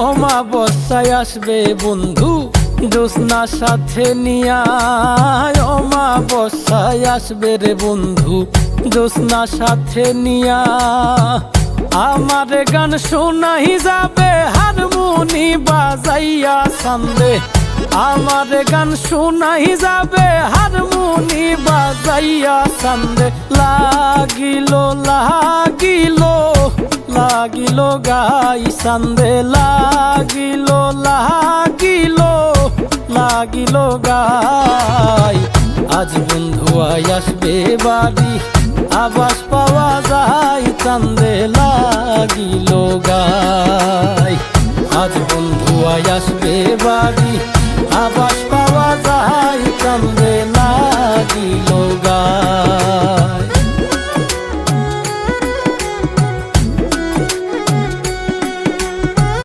অমাবস্যায় আসবে বন্ধু জ্যোৎস্নার সাথে নিয়া, অমাবস্যায় আসবে রে বন্ধু জ্যোৎস্নার সাথে নিয়া। আমার গান শোনাই যাবে হারমোনি বাজাইয়া সান্দে, আমার গান শোনাই যাবে হারমোনি বাজাইয়া সান্দে। লাগিল লাগিল লাগিল গাই সান্দে, লাগিল লাগিল লাগিল গাই। আজ বন্ধু আই আসবে বাড়ি আবাস পাওয়া যায় চান্দে, লাগিল গাই। আজ বন্ধু আই আসবে বাড়ি আবাস